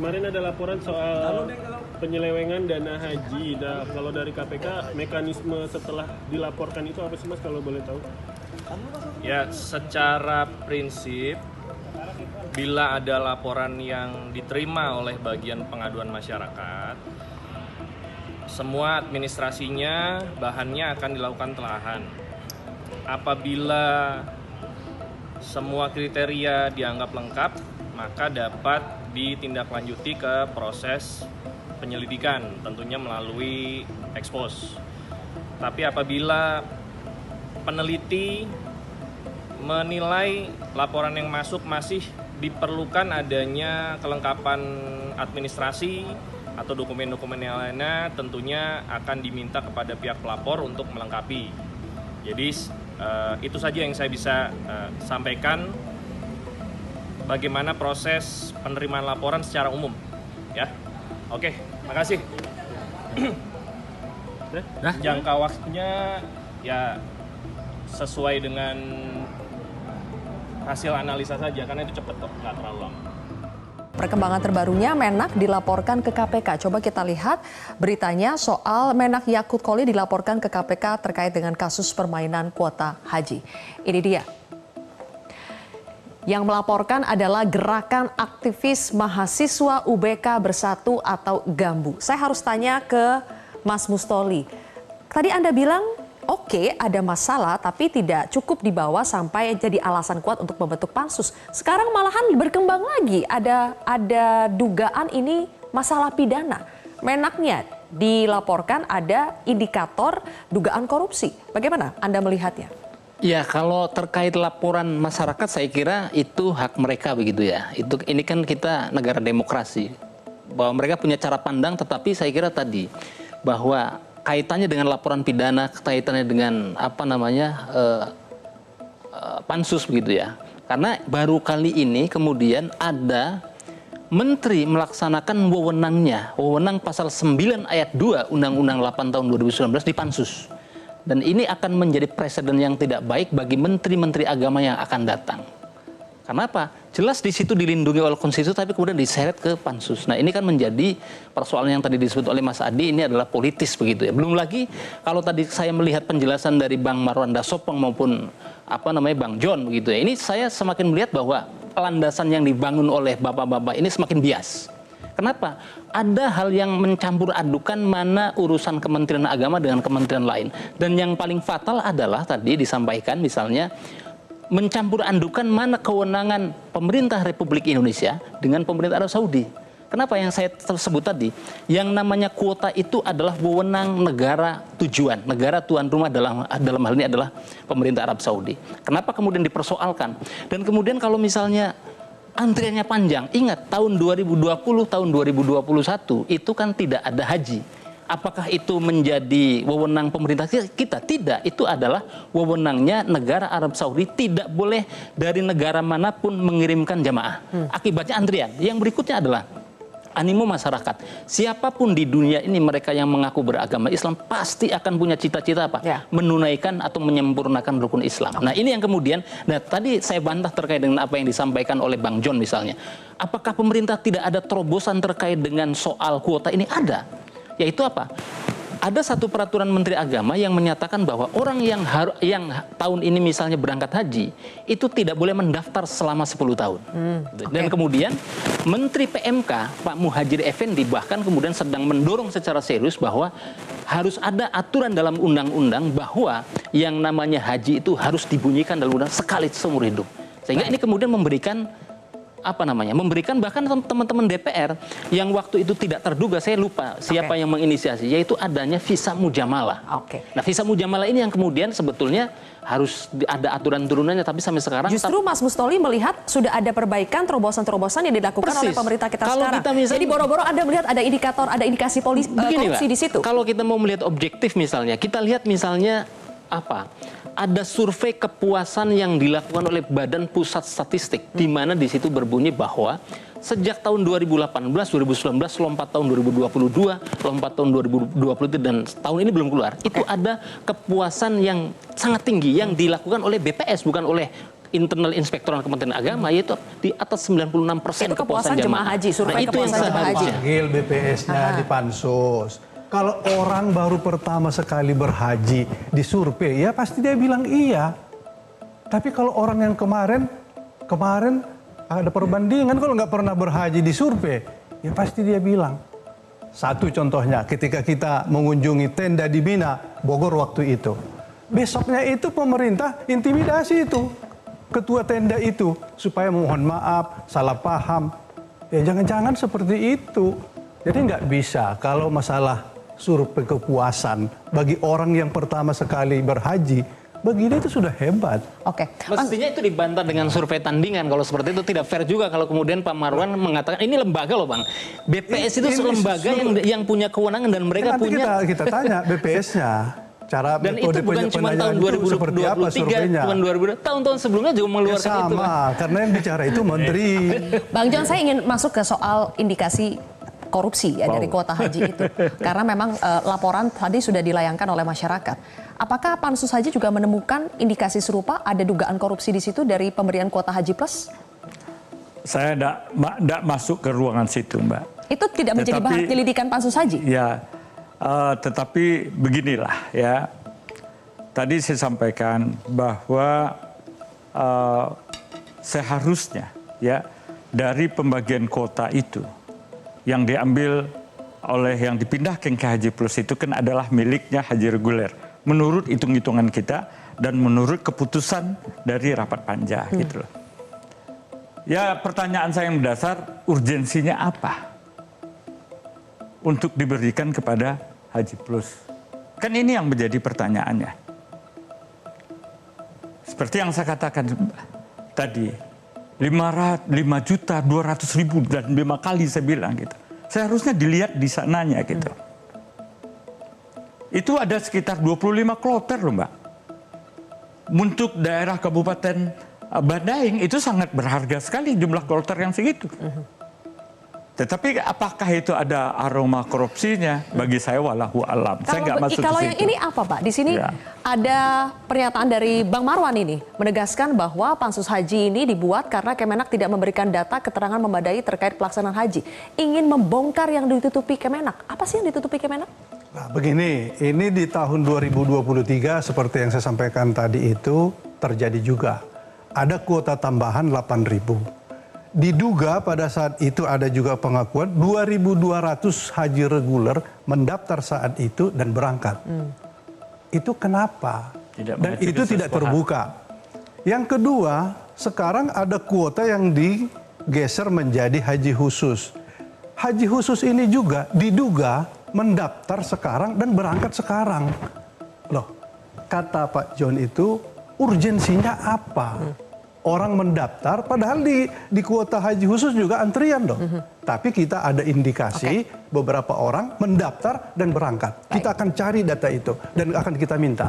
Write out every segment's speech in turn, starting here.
Kemarin ada laporan soal penyelewengan dana haji. Nah, kalau dari KPK, mekanisme setelah dilaporkan itu apa sih Mas kalau boleh tahu? Ya, secara prinsip, bila ada laporan yang diterima oleh bagian pengaduan masyarakat, semua administrasinya, bahannya akan dilakukan telahan. Apabila semua kriteria dianggap lengkap, maka dapat ditindaklanjuti ke proses penyelidikan, tentunya melalui ekspos. Tapi apabila peneliti menilai laporan yang masuk masih diperlukan adanya kelengkapan administrasi atau dokumen-dokumen yang lainnya, tentunya akan diminta kepada pihak pelapor untuk melengkapi. Jadi itu saja yang saya bisa sampaikan bagaimana proses penerimaan laporan secara umum, ya. Oke, makasih. Jangka waktunya ya sesuai dengan hasil analisa saja, karena itu cepat kok, nggak terlalu lama. Perkembangan terbarunya Menak dilaporkan ke KPK. Coba kita lihat beritanya soal Menak Yakut Koli dilaporkan ke KPK terkait dengan kasus permainan kuota haji. Ini dia. Yang melaporkan adalah Gerakan Aktivis Mahasiswa UBK Bersatu atau GAMBU. Saya harus tanya ke Mas Mustoli. Tadi Anda bilang oke, ada masalah tapi tidak cukup dibawa sampai jadi alasan kuat untuk membentuk pansus. Sekarang malahan berkembang lagi, ada dugaan ini masalah pidana. Menaknya dilaporkan ada indikator dugaan korupsi. Bagaimana Anda melihatnya? Ya, kalau terkait laporan masyarakat saya kira itu hak mereka begitu ya. Ini kan kita negara demokrasi. Bahwa mereka punya cara pandang, tetapi saya kira tadi bahwa kaitannya dengan laporan pidana, kaitannya dengan pansus begitu ya. Karena baru kali ini kemudian ada menteri melaksanakan wewenang pasal 9 ayat 2 Undang-Undang 8 tahun 2019 di pansus. Dan ini akan menjadi presiden yang tidak baik bagi menteri-menteri agama yang akan datang. Kenapa? Jelas di situ dilindungi oleh konstitusi, tapi kemudian diseret ke pansus. Nah, ini kan menjadi persoalan yang tadi disebut oleh Mas Adi, ini adalah politis begitu ya. Belum lagi kalau tadi saya melihat penjelasan dari Bang Marwan Dasopong maupun Bang John begitu ya. Ini saya semakin melihat bahwa landasan yang dibangun oleh bapak-bapak ini semakin bias. Kenapa? Ada hal yang mencampur adukan mana urusan Kementerian Agama dengan kementerian lain. Dan yang paling fatal adalah tadi disampaikan misalnya mencampur adukan mana kewenangan pemerintah Republik Indonesia dengan pemerintah Arab Saudi. Kenapa yang saya tersebut tadi? Yang namanya kuota itu adalah wewenang negara tujuan, negara tuan rumah dalam hal ini adalah pemerintah Arab Saudi. Kenapa kemudian dipersoalkan? Dan kemudian kalau misalnya antriannya panjang, ingat tahun 2020, tahun 2021 itu kan tidak ada haji. Apakah itu menjadi wewenang pemerintah kita? Tidak, itu adalah wewenangnya negara Arab Saudi, tidak boleh dari negara manapun mengirimkan jamaah. Akibatnya antrian. Yang berikutnya adalah animo masyarakat. Siapapun di dunia ini mereka yang mengaku beragama Islam pasti akan punya cita-cita apa? Ya. Menunaikan atau menyempurnakan rukun Islam. Nah, ini yang kemudian, tadi saya bantah terkait dengan apa yang disampaikan oleh Bang John misalnya. Apakah pemerintah tidak ada terobosan terkait dengan soal kuota ini? Ada. Yaitu apa? Ada satu peraturan Menteri Agama yang menyatakan bahwa orang yang tahun ini misalnya berangkat haji itu tidak boleh mendaftar selama 10 tahun. Dan kemudian Menteri PMK Pak Muhajir Effendi bahkan kemudian sedang mendorong secara serius bahwa harus ada aturan dalam undang-undang bahwa yang namanya haji itu harus dibunyikan dalam undang sekali seumur hidup. Sehingga ini kemudian memberikan bahkan teman-teman DPR yang waktu itu tidak terduga, saya lupa siapa yang menginisiasi, yaitu adanya visa mujamalah. Nah, visa mujamalah ini yang kemudian sebetulnya harus ada aturan turunannya, tapi sampai sekarang justru Mas Mustoli melihat sudah ada perbaikan, terobosan-terobosan yang dilakukan oleh pemerintah kita sekarang. Jadi boro-boro Anda melihat ada indikator, ada indikasi korupsi di situ. Kalau kita mau melihat objektif misalnya, kita lihat misalnya ada survei kepuasan yang dilakukan oleh Badan Pusat Statistik, di mana di situ berbunyi bahwa sejak tahun 2018, 2019, lompat tahun 2022, lompat tahun 2023 dan tahun ini belum keluar. Itu ada kepuasan yang sangat tinggi yang dilakukan oleh BPS, bukan oleh internal inspektorat Kementerian Agama, yaitu di atas 96% Itu kepuasan jemaah haji, survei itu yang kepuasan jemaah haji. seharusnya. Panggil BPS-nya di pansus. Kalau orang baru pertama sekali berhaji disurvei, ya pasti dia bilang iya. Tapi kalau orang yang kemarin ada perbandingan, kalau nggak pernah berhaji disurvei, ya pasti dia bilang. Satu contohnya, ketika kita mengunjungi tenda di Mina, Bogor waktu itu. Besoknya itu pemerintah intimidasi itu, ketua tenda itu, supaya mohon maaf, salah paham. Ya jangan-jangan seperti itu. Jadi nggak bisa kalau masalah survei kepuasan bagi orang yang pertama sekali berhaji, bagi dia itu sudah hebat. Oke. Mestinya itu dibantah dengan survei tandingan. Kalau seperti itu tidak fair juga kalau kemudian Pak Marwan mengatakan ini lembaga loh Bang. BPS itu lembaga yang punya kewenangan dan mereka Nanti punya. kita tanya BPS-nya. Cara Dan itu bukan cuma tahun 2023, bukan 2000, tahun-tahun sebelumnya juga mengeluarkan sama, itu. Bang. karena yang bicara itu menteri. Bang John, saya ingin masuk ke soal indikasi korupsi ya dari kuota haji itu. Karena memang laporan tadi sudah dilayangkan oleh masyarakat. Apakah Pansus Haji juga menemukan indikasi serupa, ada dugaan korupsi di situ dari pemberian kuota haji plus? Saya tidak masuk ke ruangan situ, Mbak. Itu tidak menjadi bahan penyelidikan Pansus Haji? Ya, tetapi beginilah ya. Tadi saya sampaikan bahwa seharusnya ya dari pembagian kuota itu yang diambil oleh yang dipindahkan ke Haji Plus itu kan adalah miliknya haji reguler. Menurut hitung-hitungan kita dan menurut keputusan dari rapat panja gitu loh. Ya pertanyaan saya yang mendasar, urgensinya apa untuk diberikan kepada Haji Plus? Kan ini yang menjadi pertanyaannya. Seperti yang saya katakan tadi, 5.200.000 dan 5 kali saya bilang gitu. Seharusnya dilihat di sananya gitu. Itu ada sekitar 25 kloter loh Mbak. Untuk daerah Kabupaten Bandaeng itu sangat berharga sekali jumlah kloter yang segitu. Tetapi apakah itu ada aroma korupsinya? Bagi saya wallahu alam. Saya nggak masuk Kalau ke yang situ. ini apa Pak? Di sini Ya. ada pernyataan dari Bang Marwan ini menegaskan bahwa Pansus Haji ini dibuat karena Kemenak tidak memberikan data keterangan memadai terkait pelaksanaan haji. Ingin membongkar yang ditutupi Kemenak. Apa sih yang ditutupi Kemenak? Nah, begini, ini di tahun 2023 seperti yang saya sampaikan tadi itu terjadi juga. Ada kuota tambahan 8.000. Diduga pada saat itu ada juga pengakuan 2.200 haji reguler mendaftar saat itu dan berangkat. Itu kenapa? Tidak Dan mengacu itu ke tidak sesuatu. terbuka. Yang kedua, sekarang ada kuota yang digeser menjadi haji khusus. Haji khusus ini juga diduga mendaftar sekarang dan berangkat sekarang. Loh, kata Pak John itu urgensinya apa? Orang mendaftar, padahal di kuota haji khusus juga antrian dong. Tapi kita ada indikasi beberapa orang mendaftar dan berangkat. Kita akan cari data itu dan akan kita minta.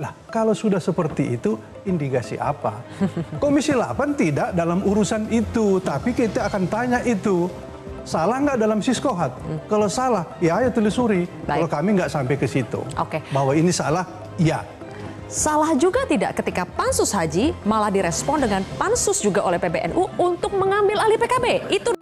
Lah, kalau sudah seperti itu, indikasi apa? Komisi 8 tidak dalam urusan itu, tapi kita akan tanya itu. Salah nggak dalam Siskohat? Kalau salah, ya ayo telusuri. Kalau kami nggak sampai ke situ. Bahwa ini salah, ya. Salah juga tidak ketika Pansus Haji malah direspon dengan Pansus juga oleh PBNU untuk mengambil alih PKB? Itu